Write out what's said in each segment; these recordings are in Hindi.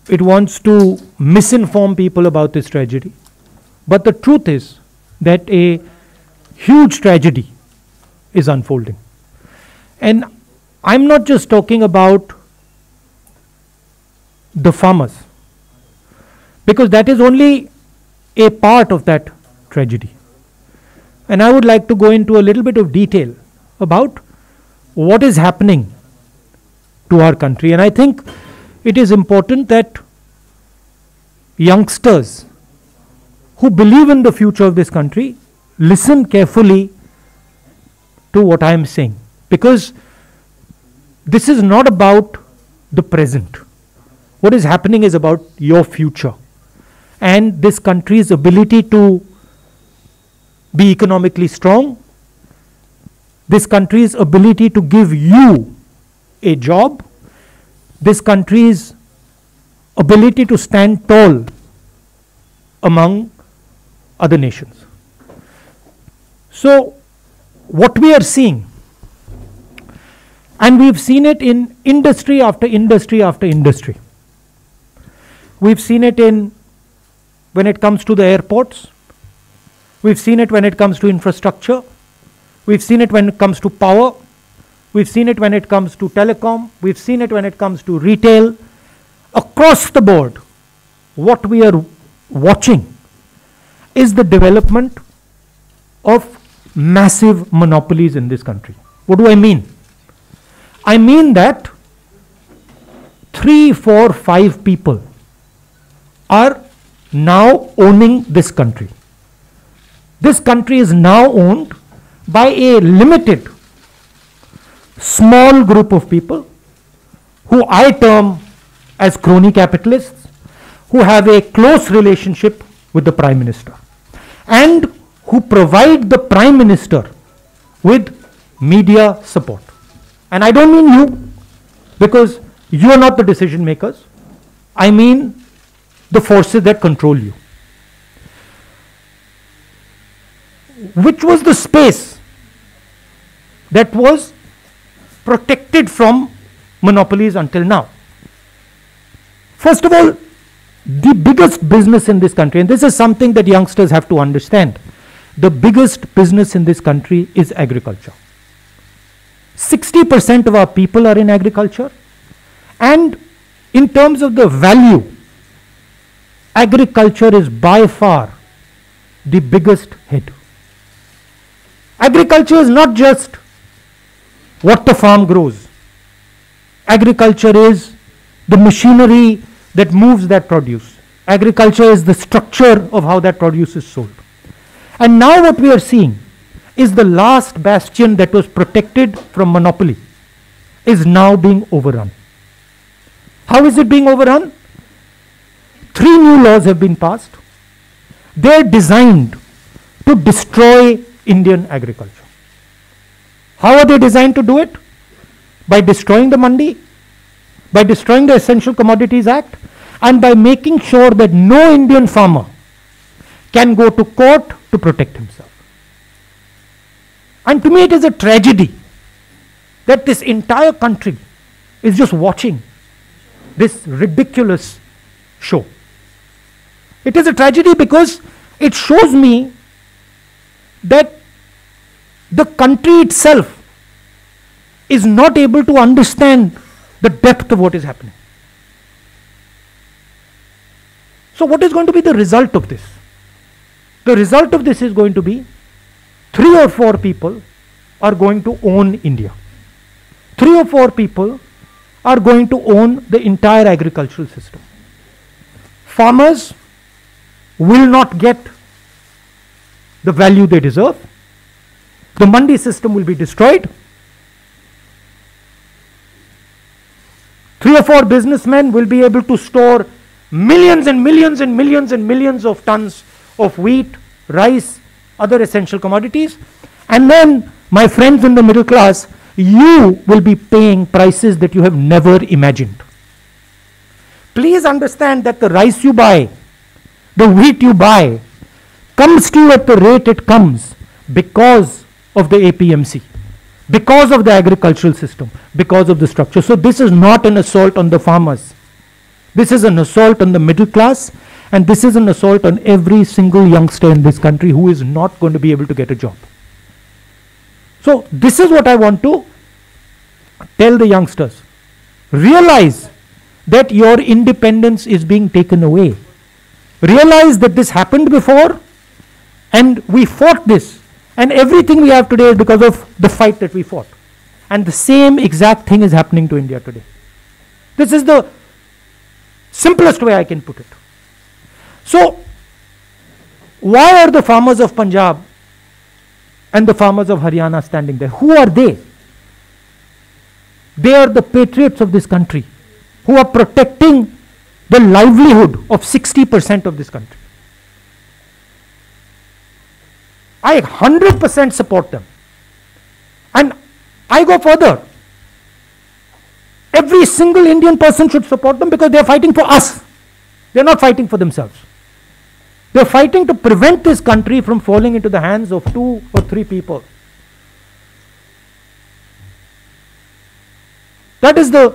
it wants to misinform people about this tragedy. But the truth is that a huge tragedy is unfolding. And I'm not just talking about the farmers, because that is only a part of that tragedy. And I would like to go into a little bit of detail about what is happening to our country. And I think it is important that youngsters who believe in the future of this country listen carefully to what I am saying, because this is not about the present. What is happening is about your future and this country's ability to be economically strong, this country's ability to give you a job, this country's ability to stand tall among other nations. So, what we are seeing, and we've seen it in industry after industry after industry. We've seen it in when it comes to the airports. We've seen it when it comes to infrastructure. We've seen it when it comes to power. We've seen it when it comes to telecom. We've seen it when it comes to retail. Across the board, what we are watching is the development of massive monopolies in this country. What do I mean? I mean that 3, 4, 5 people are now owning this country. This country is now owned by a limited, small group of people who I term as crony capitalists, who have a close relationship with the Prime Minister and who provide the Prime Minister with media support. And I don't mean you, because you are not the decision makers. I mean the forces that control you. Which was the space that was protected from monopolies until now? First of all, the biggest business in this country, and this is something that youngsters have to understand, the biggest business in this country is agriculture. 60% of our people are in agriculture, and in terms of the value, agriculture is by far the biggest hit. Agriculture is not just what the farm grows. Agriculture is the machinery that moves that produce. Agriculture is the structure of how that produce is sold. And now what we are seeing is the last bastion that was protected from monopoly is now being overrun. How is it being overrun? 3 new laws have been passed. They are designed to destroy Indian agriculture. How are they designed to do it? By destroying the Mandi, by destroying the Essential Commodities Act, and by making sure that no Indian farmer can go to court to protect himself. And to me it is a tragedy that this entire country is just watching this ridiculous show. It is a tragedy because it shows me that the country itself is not able to understand the depth of what is happening. So what is going to be the result of this? The result of this is going to be 3 or 4 people are going to own India. 3 or 4 people are going to own the entire agricultural system. Farmers will not get the value they deserve. The Mandi system will be destroyed. 3 or 4 businessmen will be able to store millions and millions and millions and millions of tons of wheat, rice, other essential commodities. And then, my friends in the middle class, you will be paying prices that you have never imagined. Please understand that the rice you buy, the wheat you buy, comes to you at the rate it comes because of the APMC, because of the agricultural system, because of the structure. So this is not an assault on the farmers. This is an assault on the middle class, and this is an assault on every single youngster in this country who is not going to be able to get a job. So this is what I want to tell the youngsters. Realize that your independence is being taken away. Realize that this happened before, and we fought this, and everything we have today is because of the fight that we fought. And the same exact thing is happening to India today. This is the simplest way I can put it. So, why are the farmers of Punjab and the farmers of Haryana standing there? Who are they? They are the patriots of this country who are protecting the livelihood of 60% of this country. I 100% support them. And I go further. Every single Indian person should support them because they are fighting for us. They are not fighting for themselves. They are fighting to prevent this country from falling into the hands of 2 or 3 people. That is the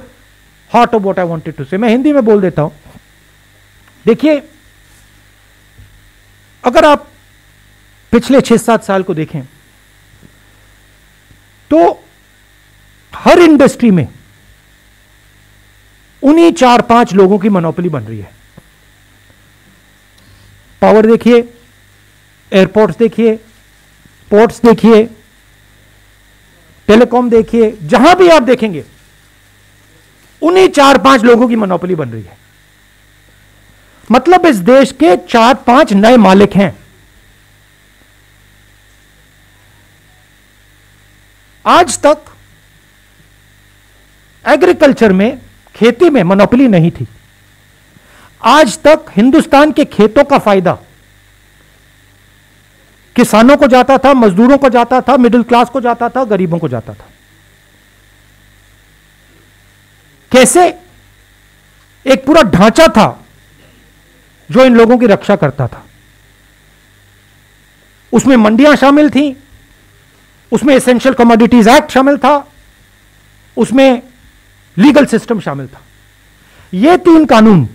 heart of what I wanted to say. मैं हिंदी में बोल देता हूं. देखिए, अगर आप पिछले 6-7 साल को देखें तो हर इंडस्ट्री में उन्हीं 4-5 लोगों की मोनोपोली बन रही है. पावर देखिए, एयरपोर्ट्स देखिए, पोर्ट्स देखिए, टेलीकॉम देखिए, जहां भी आप देखेंगे उन्हीं 4-5 लोगों की मोनोपोली बन रही है. मतलब इस देश के 4-5 नए मालिक हैं. आज तक एग्रीकल्चर में, खेती में मोनोपोली नहीं थी. आज तक हिंदुस्तान के खेतों का फायदा किसानों को जाता था, मजदूरों को जाता था, मिडिल क्लास को जाता था, गरीबों को जाता था. कैसे? एक पूरा ढांचा था जो इन लोगों की रक्षा करता था. उसमें मंडियां शामिल थीं, उसमें एसेंशियल कमोडिटीज एक्ट शामिल था, उसमें लीगल सिस्टम शामिल था. ये 3 कानून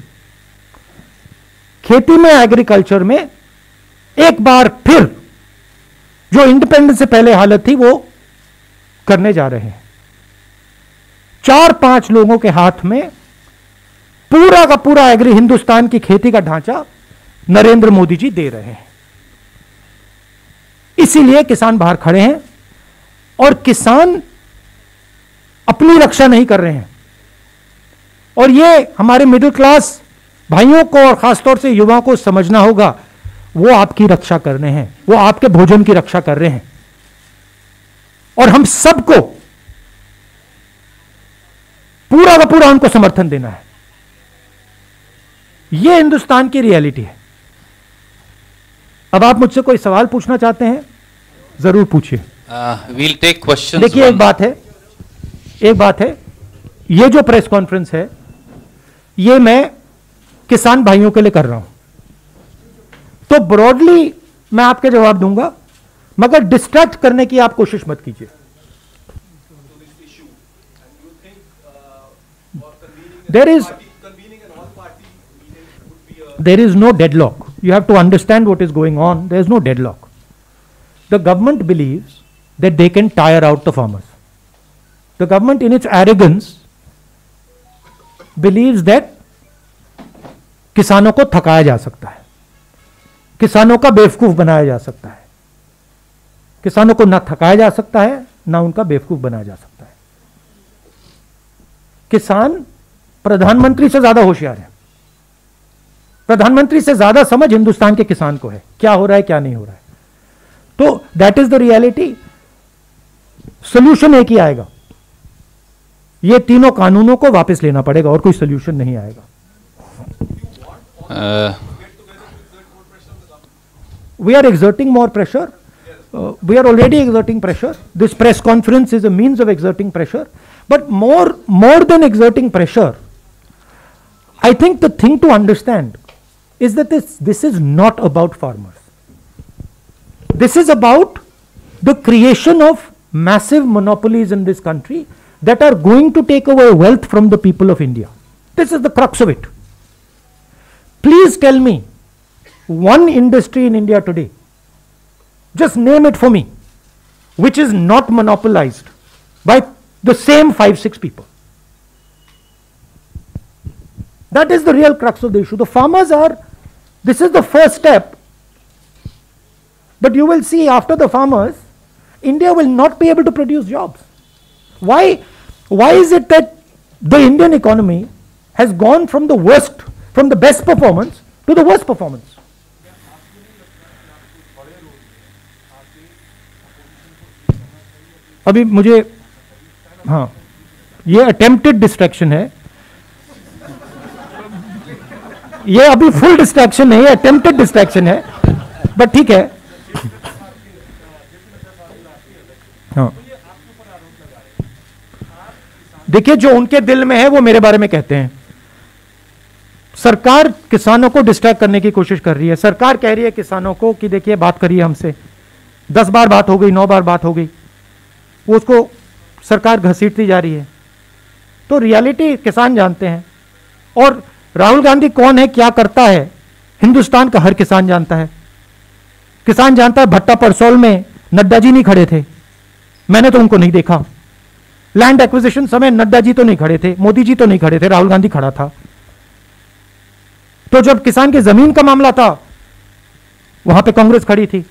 खेती में, एग्रीकल्चर में एक बार फिर जो इंडिपेंडेंस से पहले हालत थी वो करने जा रहे हैं. 4-5 लोगों के हाथ में पूरा का पूरा एग्री हिंदुस्तान की खेती का ढांचा नरेंद्र मोदी जी दे रहे हैं. इसीलिए किसान बाहर खड़े हैं और किसान अपनी रक्षा नहीं कर रहे हैं. और ये हमारे मिडिल क्लास भाइयों को और खासतौर से युवाओं को समझना होगा, वो आपकी रक्षा कर रहे हैं, वो आपके भोजन की रक्षा कर रहे हैं. और हम सबको पूरा का पूरा उनको समर्थन देना है. यह हिंदुस्तान की रियलिटी है. अब आप मुझसे कोई सवाल पूछना चाहते हैं, जरूर पूछिए. We'll take questions. देखिए, एक बात है, ये जो प्रेस कॉन्फ्रेंस है ये मैं किसान भाइयों के लिए कर रहा हूं. तो ब्रॉडली मैं आपके जवाब दूंगा, मगर डिस्ट्रैक्ट करने की आप कोशिश मत कीजिए. There is no deadlock. You have to understand what is going on. There is no deadlock. The government believes that they can tire out the farmers. The government, in its arrogance, believes that किसानों को थकाया जा सकता है, किसानों का बेवकूफ बनाया जा सकता है. किसानों को ना थकाया जा सकता है, ना उनका बेवकूफ बनाया जा सकता है. किसान प्रधानमंत्री से ज्यादा होशियार है. प्रधानमंत्री से ज्यादा समझ हिंदुस्तान के किसान को है, क्या हो रहा है क्या नहीं हो रहा है. तो that is the reality. Solution एक ही आएगा, ये तीनों कानूनों को वापस लेना पड़ेगा, और कोई सोल्यूशन नहीं आएगा. We are exerting more pressure. We are already exerting pressure. This press conference is a means of exerting pressure. But more than exerting pressure, I think the thing to understand is that this is not about farmers. This is about the creation of massive monopolies in this country that are going to take away wealth from the people of India. This is the crux of it. Please tell me one industry in India today, just name it for me, which is not monopolized by the same 5-6 people. That is the real crux of the issue. The farmers are, this is the first step, but you will see after the farmers, India will not be able to produce jobs. Why is it that the Indian economy has gone from the best performance to the worst performance? अभी मुझे, हाँ, ये अटेम्प्टेड डिस्ट्रैक्शन है, ये अभी फुल डिस्ट्रैक्शन नहीं है, अटेम्प्टेड डिस्ट्रैक्शन है, बट ठीक है. हाँ, देखिए जो उनके दिल में है वो मेरे बारे में कहते हैं. सरकार किसानों को डिस्ट्रैक्ट करने की कोशिश कर रही है. सरकार कह रही है किसानों को कि देखिए बात करिए हमसे, 10 बार बात हो गई, 9 बार बात हो गई, वो उसको सरकार घसीटती जा रही है. तो रियलिटी किसान जानते हैं. और राहुल गांधी कौन है, क्या करता है, हिंदुस्तान का हर किसान जानता है. किसान जानता है भट्टा परसौल में नड्डा जी नहीं खड़े थे, मैंने तो उनको नहीं देखा. लैंड एक्विजिशन समय नड्डा जी तो नहीं खड़े थे, मोदी जी तो नहीं खड़े थे, राहुल गांधी खड़ा था. तो जब किसान की जमीन का मामला था वहां पे कांग्रेस खड़ी थी.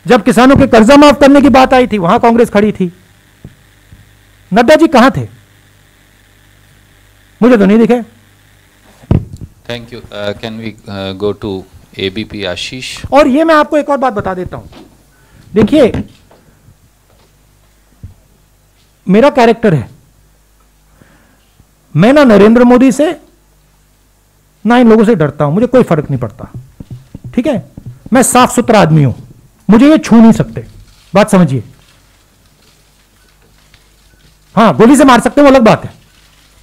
जब किसानों के कर्जा माफ करने की बात आई थी वहां कांग्रेस खड़ी थी. नड्डा जी कहां थे, मुझे तो नहीं दिखे. Thank you. Can we go to ABP Ashish? और ये मैं आपको एक और बात बता देता हूं. देखिए मेरा कैरेक्टर है, मैं ना नरेंद्र मोदी से ना इन लोगों से डरता हूं, मुझे कोई फर्क नहीं पड़ता. ठीक है, मैं साफ सुथरा आदमी हूं, मुझे ये छू नहीं सकते. बात समझिए. हां, गोली से मार सकते हैं वो अलग बात है,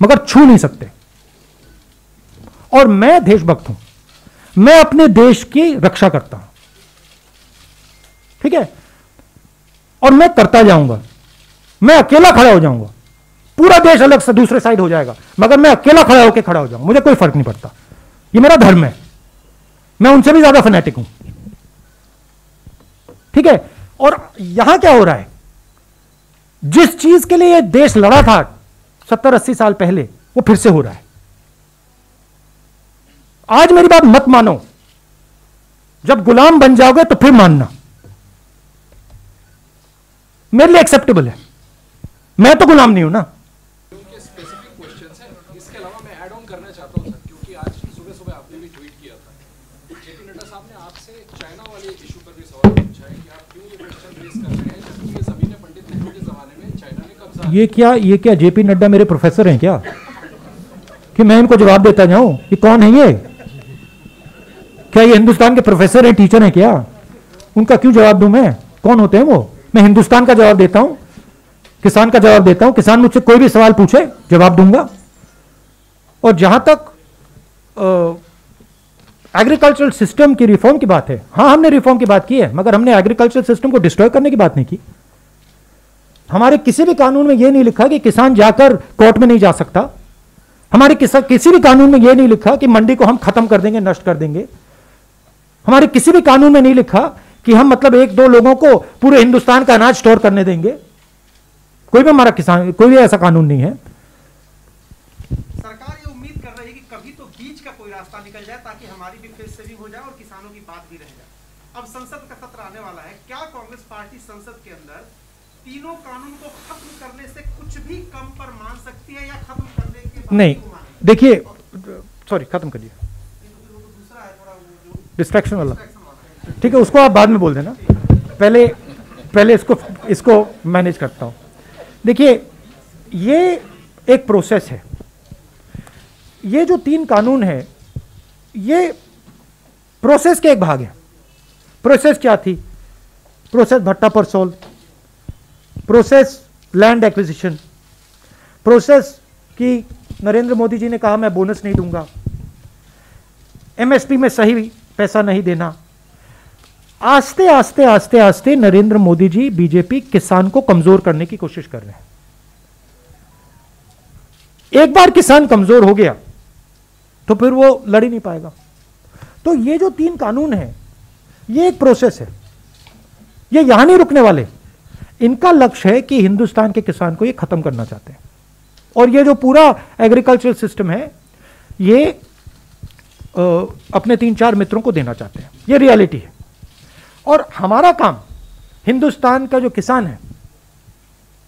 मगर छू नहीं सकते. और मैं देशभक्त हूं, मैं अपने देश की रक्षा करता हूं. ठीक है, और मैं करता जाऊंगा. मैं अकेला खड़ा हो जाऊंगा, पूरा देश अलग से दूसरे साइड हो जाएगा, मगर मैं अकेला खड़ा होकर खड़ा हो जाऊंगा, मुझे कोई फर्क नहीं पड़ता. ये मेरा धर्म है, मैं उनसे भी ज्यादा फैनेटिक हूं. ठीक है, और यहां क्या हो रहा है, जिस चीज के लिए देश लड़ा था 70-80 साल पहले, वो फिर से हो रहा है. आज मेरी बात मत मानो, जब गुलाम बन जाओगे तो फिर मानना. मेरे लिए एक्सेप्टेबल है, मैं तो गुलाम नहीं हूं ना. स्पेसिफिक क्वेश्चंस हैं, इसके अलावा मैं ऐड ऑन करना चाहता हूं सर, क्योंकि आज सुबह आपने भी ट्वीट किया था, जेपी नड्डा साहब ने आपसे चाइना वाले इशू पर भी सवाल पूछा है कि आप क्यों ये क्वेश्चन रेज कर रहे हैं, जबकि ये सभी ने पंडित नेहरू के जमाने में चाइना ने कब्जा. ये क्या जेपी नड्डा मेरे प्रोफेसर हैं क्या कि मैं इनको जवाब देता जाऊं? ये कौन है, ये क्या ये हिंदुस्तान के प्रोफेसर हैं, टीचर हैं क्या? उनका क्यों जवाब दूं मैं? कौन होते हैं वो? मैं हिंदुस्तान का जवाब देता हूं, किसान का जवाब देता हूं. किसान मुझसे कोई भी सवाल पूछे जवाब दूंगा. और जहां तक एग्रीकल्चरल सिस्टम की रिफॉर्म की बात है, हां हमने रिफॉर्म की बात की है, मगर हमने एग्रीकल्चरल सिस्टम को डिस्ट्रॉय करने की बात नहीं की. हमारे किसी भी कानून में यह नहीं लिखा कि किसान जाकर कोर्ट में नहीं जा सकता. हमारे किसी भी कानून में यह नहीं लिखा कि मंडी को हम खत्म कर देंगे, नष्ट कर देंगे. हमारे किसी भी कानून में नहीं लिखा कि हम मतलब 1-2 लोगों को पूरे हिंदुस्तान का अनाज स्टोर करने देंगे. कोई भी हमारा किसान, कोई भी ऐसा कानून नहीं है. सरकार ये उम्मीद कर रही है कि कभी तो बीच का कोई रास्ता निकल जाए ताकि हमारी भी फेस सेविंग हो जाए और किसानों की बात भी रह जाए. अब संसद का सत्र आने वाला है, क्या कांग्रेस पार्टी संसद के अंदर तीनों कानून को खत्म करने से कुछ भी कम पर मान सकती है, या खत्म करने के बाद नहीं, देखिए, सॉरी, खत्म करिए, दूसरा है थोड़ा डिस्ट्रैक्शन वाला. ठीक है, उसको आप बाद में बोल देना, पहले इसको मैनेज करता हूं. देखिए, ये एक प्रोसेस है. ये जो 3 कानून है, ये प्रोसेस के एक भाग है. प्रोसेस क्या थी? प्रोसेस भट्टा परसोल, प्रोसेस लैंड एक्विजिशन, प्रोसेस कि नरेंद्र मोदी जी ने कहा मैं बोनस नहीं दूंगा, एमएसपी में सही पैसा नहीं देना. आस्ते आस्ते आस्ते आस्ते नरेंद्र मोदी जी, बीजेपी किसान को कमजोर करने की कोशिश कर रहे हैं. एक बार किसान कमजोर हो गया तो फिर वो लड़ ही नहीं पाएगा. तो ये जो 3 कानून हैं, ये एक प्रोसेस है, ये यहां नहीं रुकने वाले। इनका लक्ष्य है कि हिंदुस्तान के किसान को ये खत्म करना चाहते हैं, और ये जो पूरा एग्रीकल्चरल सिस्टम है ये अपने 3-4 मित्रों को देना चाहते हैं। ये रियलिटी है, और हमारा काम हिंदुस्तान का जो किसान है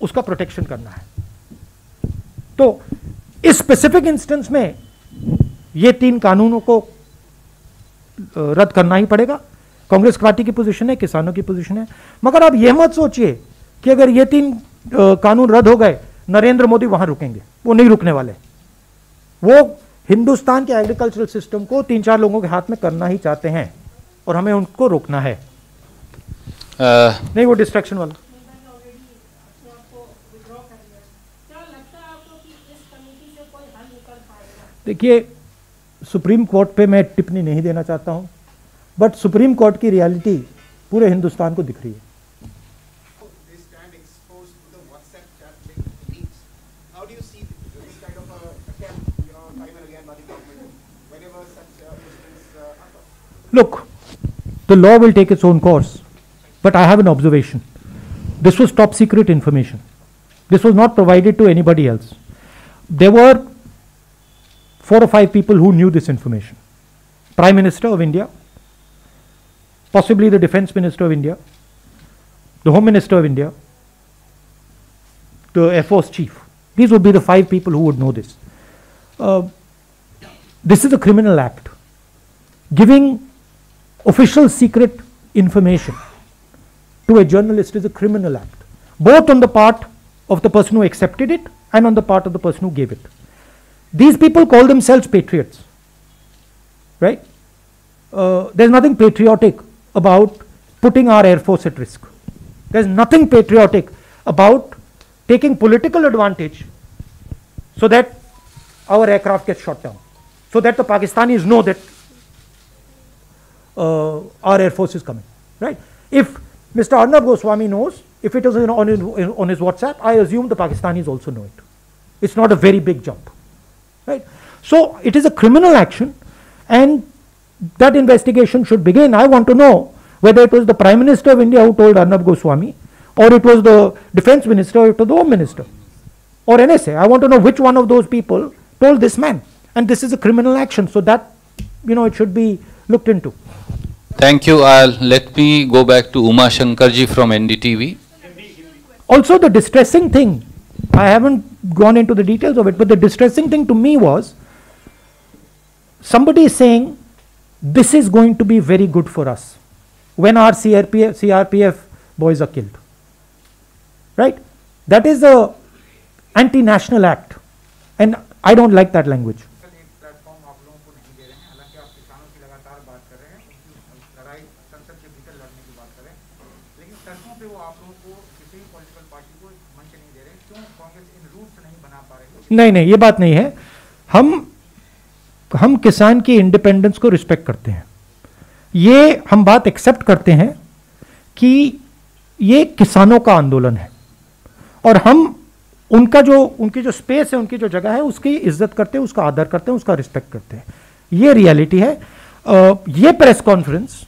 उसका प्रोटेक्शन करना है। तो इस स्पेसिफिक इंस्टेंस में ये 3 कानूनों को रद्द करना ही पड़ेगा। कांग्रेस पार्टी की पोजीशन है, किसानों की पोजीशन है। मगर आप यह मत सोचिए कि अगर ये 3 कानून रद्द हो गए नरेंद्र मोदी वहां रुकेंगे, वो नहीं रुकने वाले। वो हिंदुस्तान के एग्रीकल्चरल सिस्टम को 3-4 लोगों के हाथ में करना ही चाहते हैं, और हमें उनको रोकना है। नहीं वो डिस्ट्रैक्शन वाला। देखिए, सुप्रीम कोर्ट पे मैं टिप्पणी नहीं देना चाहता हूं, बट सुप्रीम कोर्ट की रियलिटी पूरे हिंदुस्तान को दिख रही है। Look, the law will take its own course, but I have an observation. This was top secret information. This was not provided to anybody else. There were 4 or 5 people who knew this information. Prime Minister of India, possibly the Defense Minister of India, the Home Minister of India, the Air Force Chief. These would be the 5 people who would know this. This is a criminal act. Giving official secret information to a journalist is a criminal act, both on the part of the person who accepted it and on the part of the person who gave it. These people call themselves patriots, right? There's nothing patriotic about putting our Air Force at risk. There's nothing patriotic about taking political advantage so that our aircraft gets shot down, so that the Pakistanis know that our Air Force is coming, right? If Mr. Arnab Goswami knows, if it is on his WhatsApp, I assume the Pakistanis also know it. It's not a very big jump, right? So it is a criminal action, and that investigation should begin. I want to know whether it was the Prime Minister of India who told Arnab Goswami, or it was the Defense Minister, or it was the Home Minister, or NSA. I want to know which one of those people told this man, and this is a criminal action, so that, you know, it should be looked into. Thank you. Let me go back to Uma Shankar ji from NDTV. Also, the distressing thing, I haven't gone into the details of it, but the distressing thing to me was somebody saying this is going to be very good for us when our CRPF boys are killed, right? That is a anti-national act, and I don't like that language. नहीं नहीं, ये बात नहीं है। हम किसान की इंडिपेंडेंस को रिस्पेक्ट करते हैं। ये हम बात एक्सेप्ट करते हैं कि ये किसानों का आंदोलन है, और हम उनकी जो स्पेस है, उनकी जो जगह है, उसकी इज्जत करते हैं, उसका आदर करते हैं, उसका रिस्पेक्ट करते हैं। ये रियलिटी है। ये प्रेस कॉन्फ्रेंस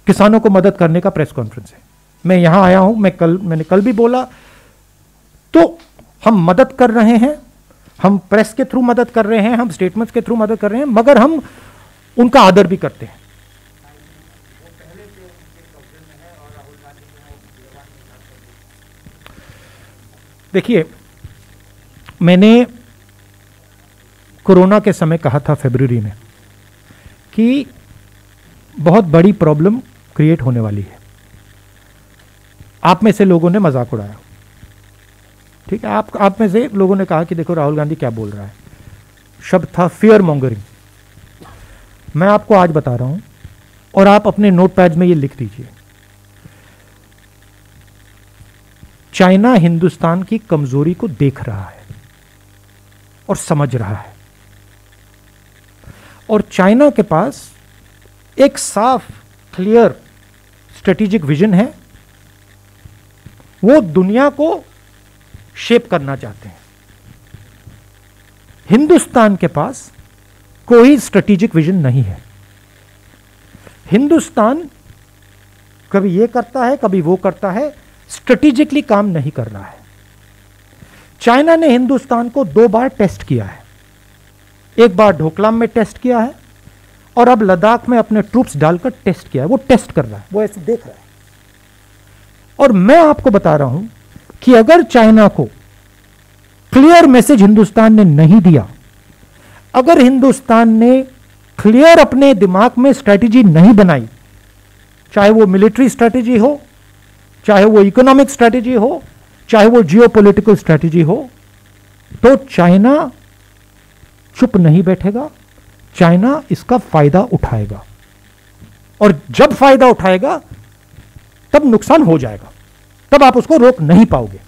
किसानों को मदद करने का प्रेस कॉन्फ्रेंस है। मैं यहां आया हूं, मैंने कल भी बोला, तो हम मदद कर रहे हैं, हम प्रेस के थ्रू मदद कर रहे हैं, हम स्टेटमेंट्स के थ्रू मदद कर रहे हैं, मगर हम उनका आदर भी करते हैं। देखिए, मैंने कोरोना के समय कहा था फरवरी में कि बहुत बड़ी प्रॉब्लम क्रिएट होने वाली है। आप में से लोगों ने मजाक उड़ाया, ठीक है, आप में से लोगों ने कहा कि देखो राहुल गांधी क्या बोल रहा है। शब्द था फियर मॉन्गरिंग। मैं आपको आज बता रहा हूं, और आप अपने नोटपैड में ये लिख दीजिए, चाइना हिंदुस्तान की कमजोरी को देख रहा है और समझ रहा है, और चाइना के पास एक साफ क्लियर स्ट्रेटेजिक विजन है। वो दुनिया को शेप करना चाहते हैं। हिंदुस्तान के पास कोई स्ट्रेटेजिक विजन नहीं है। हिंदुस्तान कभी ये करता है, कभी वो करता है, स्ट्रेटेजिकली काम नहीं कर रहा है। चाइना ने हिंदुस्तान को 2 बार टेस्ट किया है। एक बार ढोकलाम में टेस्ट किया है और अब लद्दाख में अपने ट्रूप्स डालकर टेस्ट किया है। वो टेस्ट कर रहा है, वो ऐसे देख रहा है। और मैं आपको बता रहा हूं कि अगर चाइना को क्लियर मैसेज हिंदुस्तान ने नहीं दिया, अगर हिंदुस्तान ने क्लियर अपने दिमाग में स्ट्रैटेजी नहीं बनाई, चाहे वो मिलिट्री स्ट्रैटेजी हो, चाहे वो इकोनॉमिक स्ट्रैटेजी हो, चाहे वो जियोपॉलिटिकल स्ट्रैटेजी हो, तो चाइना चुप नहीं बैठेगा। चाइना इसका फायदा उठाएगा और जब फायदा उठाएगा तब नुकसान हो जाएगा, तब आप उसको रोक नहीं पाओगे।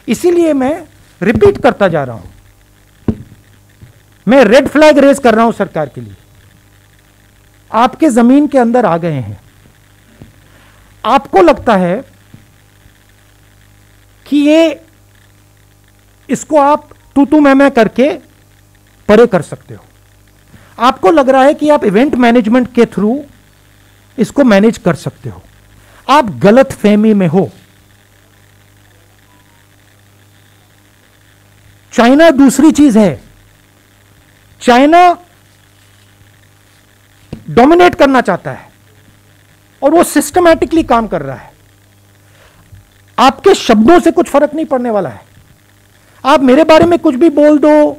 इसीलिए मैं रिपीट करता जा रहा हूं, मैं रेड फ्लैग रेज कर रहा हूं सरकार के लिए। आपके जमीन के अंदर आ गए हैं, आपको लगता है कि ये इसको आप तू मैं करके परे कर सकते हो, आपको लग रहा है कि आप इवेंट मैनेजमेंट के थ्रू इसको मैनेज कर सकते हो। आप गलत फहमी में हो। चाइना दूसरी चीज है। चाइना डोमिनेट करना चाहता है और वो सिस्टमैटिकली काम कर रहा है। आपके शब्दों से कुछ फर्क नहीं पड़ने वाला है। आप मेरे बारे में कुछ भी बोल दो,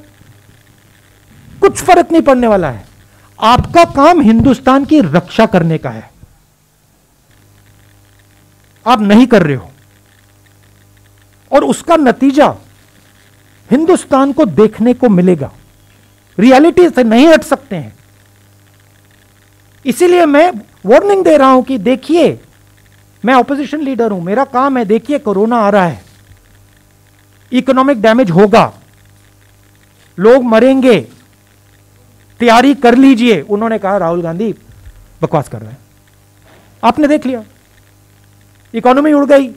कुछ फर्क नहीं पड़ने वाला है। आपका काम हिंदुस्तान की रक्षा करने का है, आप नहीं कर रहे हो और उसका नतीजा हिंदुस्तान को देखने को मिलेगा। रियलिटी से नहीं हट सकते हैं। इसीलिए मैं वार्निंग दे रहा हूं कि देखिए, मैं ऑपोजिशन लीडर हूं, मेरा काम है, देखिए कोरोना आ रहा है, इकोनॉमिक डैमेज होगा, लोग मरेंगे, तैयारी कर लीजिए। उन्होंने कहा राहुल गांधी बकवास कर रहे हैं। आपने देख लिया, इकोनॉमी उड़ गई,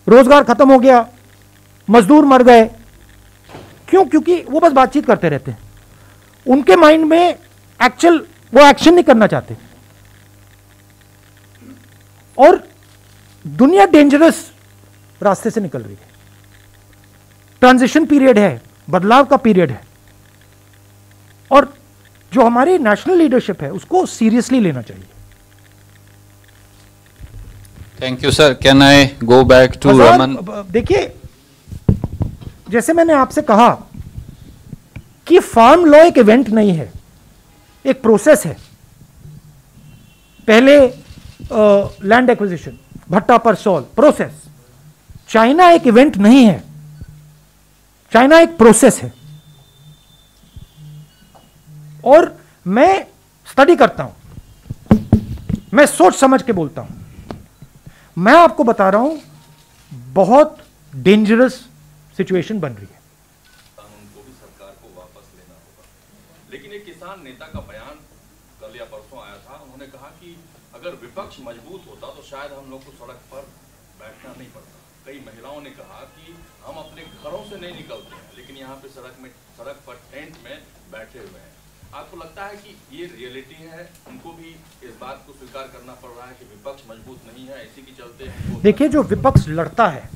रोजगार खत्म हो गया, मजदूर मर गए। क्यों? क्योंकि वो बस बातचीत करते रहते हैं। उनके माइंड में एक्चुअल वो एक्शन नहीं करना चाहते। और दुनिया डेंजरस रास्ते से निकल रही है। ट्रांजिशन पीरियड है, बदलाव का पीरियड है और जो हमारी नेशनल लीडरशिप है उसको सीरियसली लेना चाहिए। Thank you sir. Can I go back to Raman? देखिए, जैसे मैंने आपसे कहा कि फार्म लॉ एक इवेंट नहीं है, एक प्रोसेस है। पहले लैंड एक्विजिशन, भट्टा पर सॉल, प्रोसेस। चाइना एक इवेंट नहीं है, चाइना एक प्रोसेस है। और मैं स्टडी करता हूं, मैं सोच समझ के बोलता हूं। मैं आपको बता रहा हूं, बहुत डेंजरस सिचुएशन बन रही है। कानून को भी सरकार को वापस लेना होगा। लेकिन एक किसान नेता का बयान कल या परसों आया था। उन्होंने कहा कि अगर विपक्ष मजबूत होता तो शायद हम लोग को सड़क पर बैठना नहीं पड़ता। कई महिलाओं ने कहा कि हम अपने घरों से नहीं निकलते हैं, लेकिन यहाँ पे सड़क पर टेंट में बैठे हुए हैं। आपको लगता है कि ये रियलिटी है, उनको भी इस बात को स्वीकार करना पड़ रहा है कि विपक्ष मजबूत नहीं है, इसी के चलते? देखिए, जो विपक्ष लड़ता है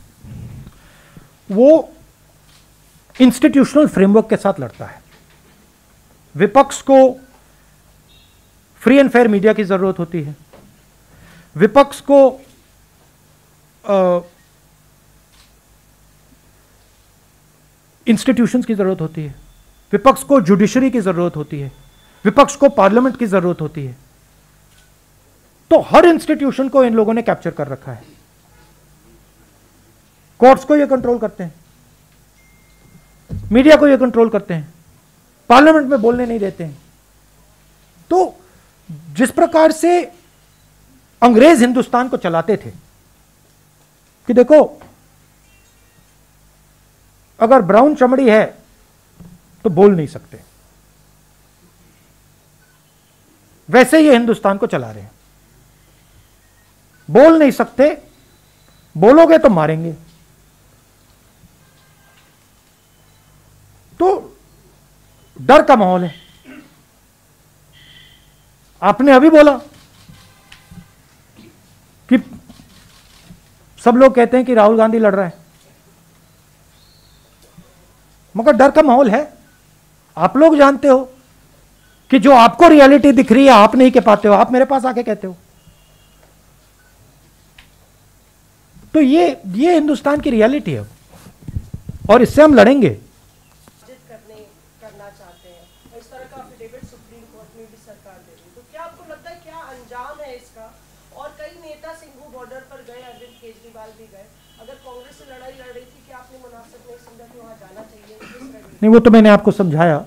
वो इंस्टीट्यूशनल फ्रेमवर्क के साथ लड़ता है। विपक्ष को फ्री एंड फेयर मीडिया की जरूरत होती है, विपक्ष को इंस्टीट्यूशंस की जरूरत होती है, विपक्ष को जुडिशरी की जरूरत होती है, विपक्ष को पार्लियामेंट की जरूरत होती है। तो हर इंस्टीट्यूशन को इन लोगों ने कैप्चर कर रखा है। कोर्ट्स को ये कंट्रोल करते हैं, मीडिया को ये कंट्रोल करते हैं, पार्लियामेंट में बोलने नहीं देते हैं। तो जिस प्रकार से अंग्रेज हिंदुस्तान को चलाते थे कि देखो, अगर ब्राउन चमड़ी है तो बोल नहीं सकते, वैसे ये हिंदुस्तान को चला रहे हैं। बोल नहीं सकते, बोलोगे तो मारेंगे। तो डर का माहौल है। आपने अभी बोला कि सब लोग कहते हैं कि राहुल गांधी लड़ रहा है, मगर डर का माहौल है। आप लोग जानते हो कि जो आपको रियलिटी दिख रही है आप नहीं कह पाते हो, आप मेरे पास आके कहते हो। तो ये हिंदुस्तान की रियलिटी है और इससे हम लड़ेंगे। करना चाहते हैं, इस तरह का एफिडेविट सुप्रीम कोर्ट में भी सरकार दे रही है, तो क्या आपको लगता है क्या अंजाम है इसका? और कई नेता सिंघू बॉर्डर पर गए, अरविंद केजरीवाल भी गए, अगर कांग्रेस से लड़ाई लड़ रही थी कि आपने मुनासिब नहीं समझा कि वहां जाना चाहिए? नहीं, वो तो मैंने आपको समझाया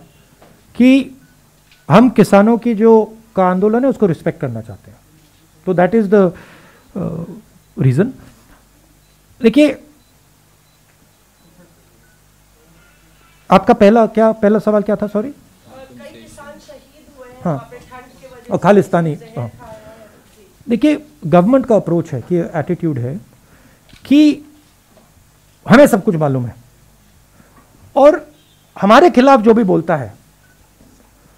कि हम किसानों की जो का आंदोलन है उसको रिस्पेक्ट करना चाहते हैं, तो दैट इज द रीजन। देखिए, आपका पहला सवाल क्या था? सॉरी। कई किसान शहीद हुए हैं हाँ, वहाँ पे ठंड की वजह और से, खालिस्तानी। जहर हाँ, खाया है। जी। देखिए, गवर्नमेंट का अप्रोच है कि एटीट्यूड है कि हमें सब कुछ मालूम है और हमारे खिलाफ जो भी बोलता है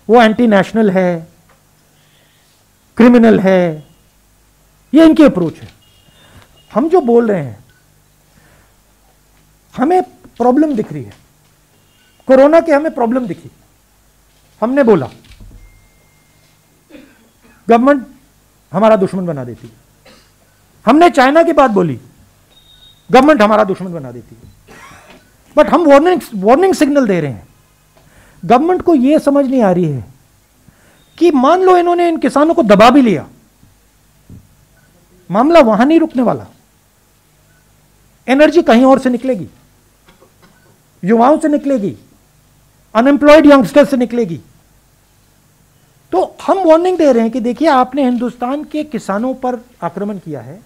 वो एंटी नेशनल है, क्रिमिनल है, ये इनकी अप्रोच है। हम जो बोल रहे हैं, हमें प्रॉब्लम दिख रही है, कोरोना की हमें प्रॉब्लम दिखी, हमने बोला, गवर्नमेंट हमारा दुश्मन बना देती है। हमने चाइना की बात बोली, गवर्नमेंट हमारा दुश्मन बना देती है। बट हम वार्निंग सिग्नल दे रहे हैं। गवर्नमेंट को यह समझ नहीं आ रही है कि मान लो इन्होंने इन किसानों को दबा भी लिया, मामला वहां नहीं रुकने वाला, एनर्जी कहीं और से निकलेगी, युवाओं से निकलेगी, अनएम्प्लॉयड यंगस्टर से निकलेगी। तो हम वार्निंग दे रहे हैं कि देखिए, आपने हिंदुस्तान के किसानों पर आक्रमण किया है,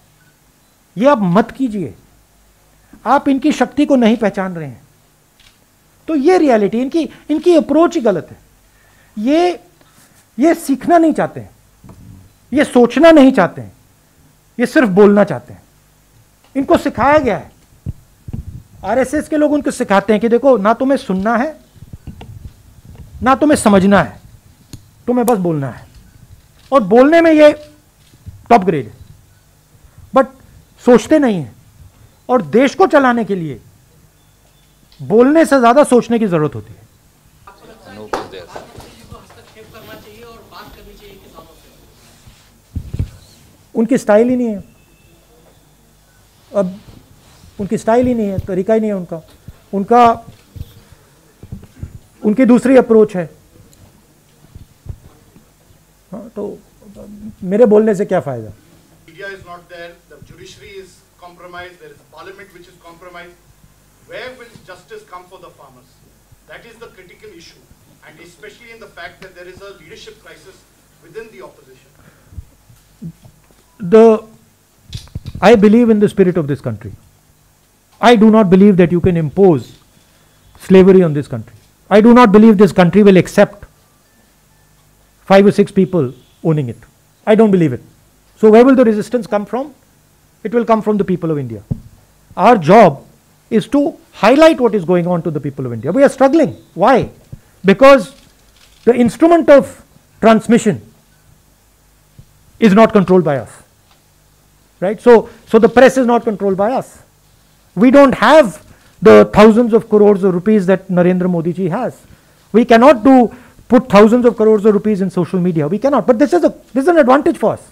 यह आप मत कीजिए, आप इनकी शक्ति को नहीं पहचान रहे हैं। तो ये रियलिटी, इनकी अप्रोच ही गलत है। ये सीखना नहीं चाहते हैं, ये सोचना नहीं चाहते हैं, ये सिर्फ बोलना चाहते हैं। इनको सिखाया गया है, आरएसएस के लोग उनको सिखाते हैं कि देखो, ना तुम्हें सुनना है ना तुम्हें समझना है, तुम्हें बस बोलना है, और बोलने में ये टॉप ग्रेड है, बट सोचते नहीं है। और देश को चलाने के लिए बोलने से ज्यादा सोचने की जरूरत होती है। Anup is there. हस्तक्षेप करना चाहिए और बात करनी चाहिए किसानों से। उनकी स्टाइल ही नहीं है, अब उनकी स्टाइल ही नहीं है, तरीका ही नहीं है उनकी दूसरी अप्रोच है। हाँ, तो मेरे बोलने से क्या फायदा? Media is not there, the judiciary is compromised, there is a parliament which is compromised. Where will justice come for the farmers? That is the critical issue, and especially in the fact that there is a leadership crisis within the opposition. I believe in the spirit of this country. I do not believe that you can impose slavery on this country. I do not believe this country will accept 5 or 6 people owning it. I don't believe it. So where will the resistance come from? It will come from the people of India. Our job is to highlight what is going on to the people of India. We are struggling. Why? Because the instrument of transmission is not controlled by us. Right? So the press is not controlled by us. We don't have the thousands of crores of rupees that Narendra Modi ji has. We cannot put thousands of crores of rupees in social media. We cannot. But this is an advantage for us,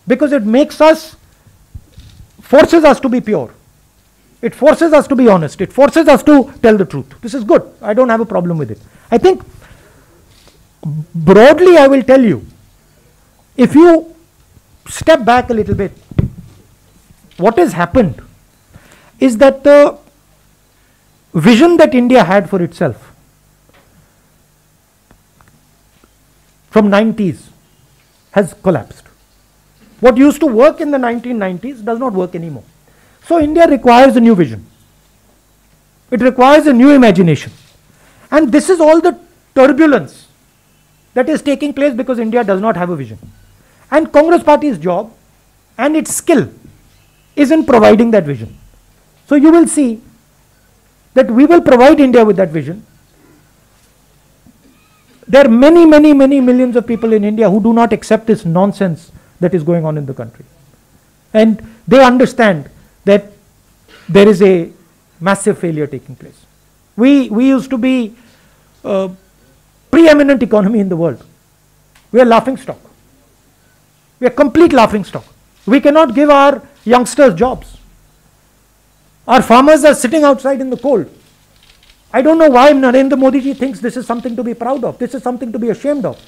because it forces us to be pure. It forces us to be honest. It forces us to tell the truth. This is good. I don't have a problem with it. I think broadly I will tell you, if you step back a little bit, what has happened is that the vision that India had for itself from 90s has collapsed. What used to work in the 1990s does not work anymore. So India requires a new vision. It requires a new imagination. And this is all the turbulence that is taking place because India does not have a vision. And Congress Party's job and its skill is in providing that vision. So you will see that we will provide India with that vision. there are many millions of people in India who do not accept this nonsense that is going on in the country. And they understand that there is a massive failure taking place. We used to be preeminent economy in the world. We are laughing stock. We are complete laughing stock. We cannot give our youngsters jobs. Our farmers are sitting outside in the cold. I don't know why Narendra Modi ji thinks this is something to be proud of. This is something to be ashamed of.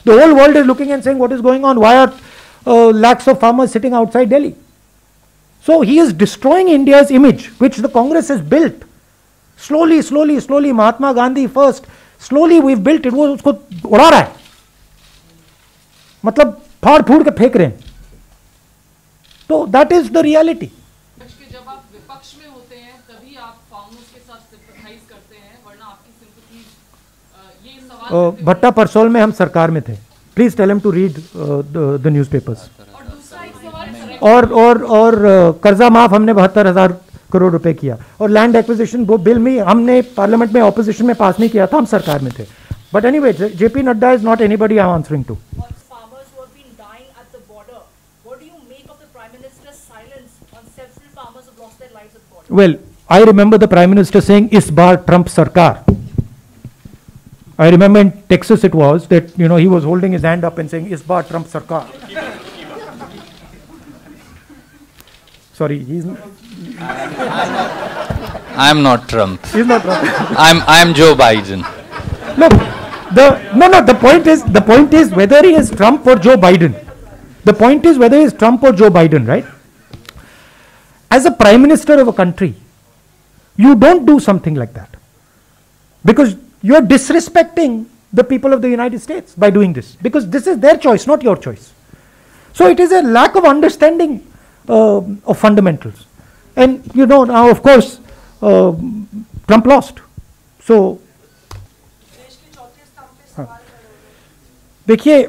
The whole world is looking and saying, what is going on? Why are lakhs of farmers sitting outside Delhi? So he is destroying India's image, which the Congress has built. Slowly, Mahatma Gandhi first. Slowly we've built it. वो उसको उड़ा रहा है. मतलब फाड़ फूड़ के फेंक रहे हैं. तो that is the reality. जब आप विपक्ष में होते हैं तभी आप फार्मर्स के साथ सिंपैथाइज करते हैं, वरना आपकी सिंपैथीज ये सवाल भट्टा परसोल में हम सरकार में थे. Please tell him to read the newspapers. और कर्जा माफ हमने 72,000 करोड़ रुपए किया. और लैंड एक्विजिशन बिल में हमने पार्लियामेंट में ऑपोजिशन में पास नहीं किया था, हम सरकार में थे. But anyway, JP Nadda is not anybody I am answering to. Well, I remember the Prime Minister saying, "Is bar Trump Sarkar." I remember in Texas it was that, you know, he was holding his hand up and saying, "Is bar Trump Sarkar." Sorry, he's. I'm not Trump. He's not Trump. I'm Joe Biden. Look, the point is whether he is Trump or Joe Biden. The point is whether he is Trump or Joe Biden, right? As a Prime Minister of a country, you don't do something like that, because you're disrespecting the people of the United States by doing this, because this is their choice, not your choice. So it is a lack of understanding of fundamentals. And you know, now of course Trump lost. So देखिए,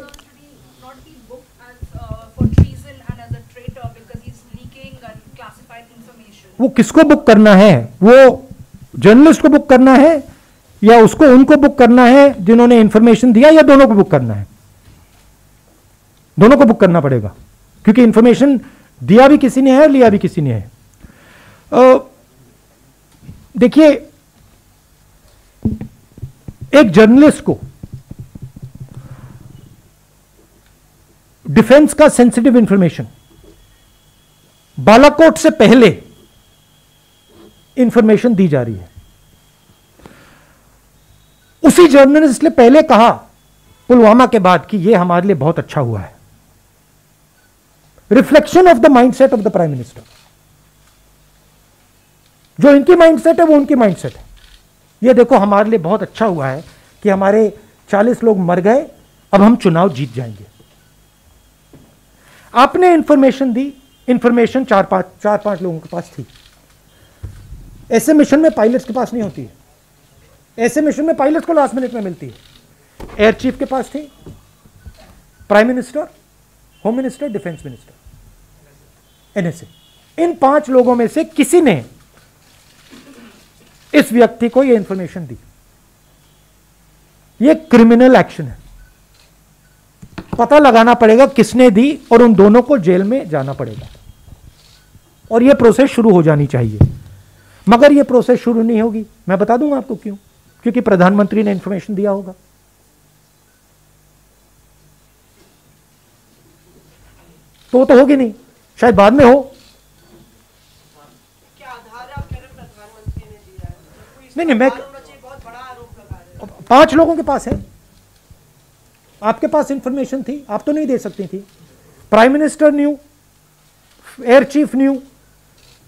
वो किसको बुक करना है? वो जर्नलिस्ट को बुक करना है या उसको उनको बुक करना है जिन्होंने इंफॉर्मेशन दिया, या दोनों को बुक करना है? दोनों को बुक करना पड़ेगा, क्योंकि इंफॉर्मेशन दिया भी किसी ने है और लिया भी किसी ने है. देखिए, एक जर्नलिस्ट को डिफेंस का सेंसिटिव इंफॉर्मेशन बालाकोट से पहले इंफॉर्मेशन दी जा रही है. उसी जर्नलिस्ट ने पहले कहा पुलवामा के बाद कि यह हमारे लिए बहुत अच्छा हुआ है. Reflection of the mindset of the prime minister. जो इनकी माइंडसेट है वो उनकी माइंडसेट है. ये देखो, हमारे लिए बहुत अच्छा हुआ है कि हमारे 40 लोग मर गए, अब हम चुनाव जीत जाएंगे. आपने इंफॉर्मेशन दी, इंफॉर्मेशन 4-5 लोगों के पास थी. ऐसे मिशन में पायलट्स के पास नहीं होती है. ऐसे मिशन में पायलट्स को लास्ट मिनट में मिलती है. एयर चीफ के पास थी, prime minister, home minister, defence minister, NSA. इन 5 लोगों में से किसी ने इस व्यक्ति को यह इंफॉर्मेशन दी. यह क्रिमिनल एक्शन है. पता लगाना पड़ेगा किसने दी और उन दोनों को जेल में जाना पड़ेगा. और यह प्रोसेस शुरू हो जानी चाहिए. मगर यह प्रोसेस शुरू नहीं होगी. मैं बता दूंगा आपको क्यों. क्योंकि प्रधानमंत्री ने इंफॉर्मेशन दिया होगा. तो होगी नहीं, शायद बाद में हो. क्या आधार है आप कह रहे प्रधानमंत्री ने दिया है? नहीं, मैं बहुत बड़ा आरोप लगा रहे हैं. 5 लोगों के पास है. आपके पास इंफॉर्मेशन थी, आप तो नहीं दे सकती थी. Prime minister new, air chief new,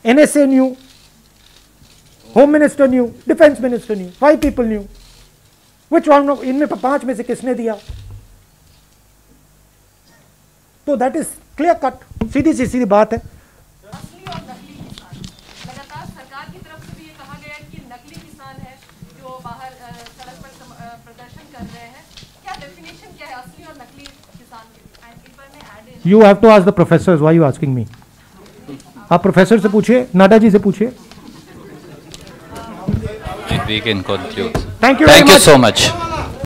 NSA new, home minister new, defence minister new, 5 people new. Which one of इनमें 5 में से किसने दिया? तो दैट इज क्लियर कट. सीधी बात है. असली और नकली किसान, लगातार सरकार की तरफ से भी ये कहा गया है कि नकली किसान है जो बाहर सड़क पर प्रदर्शन कर रहे हैं. क्या डेफिनेशन क्या है असली और नकली किसान की? You have to ask the professors. Why you asking me? आप प्रोफेसर से पूछिए, नाडा जी से पूछिए. We can conclude. Thank you so much.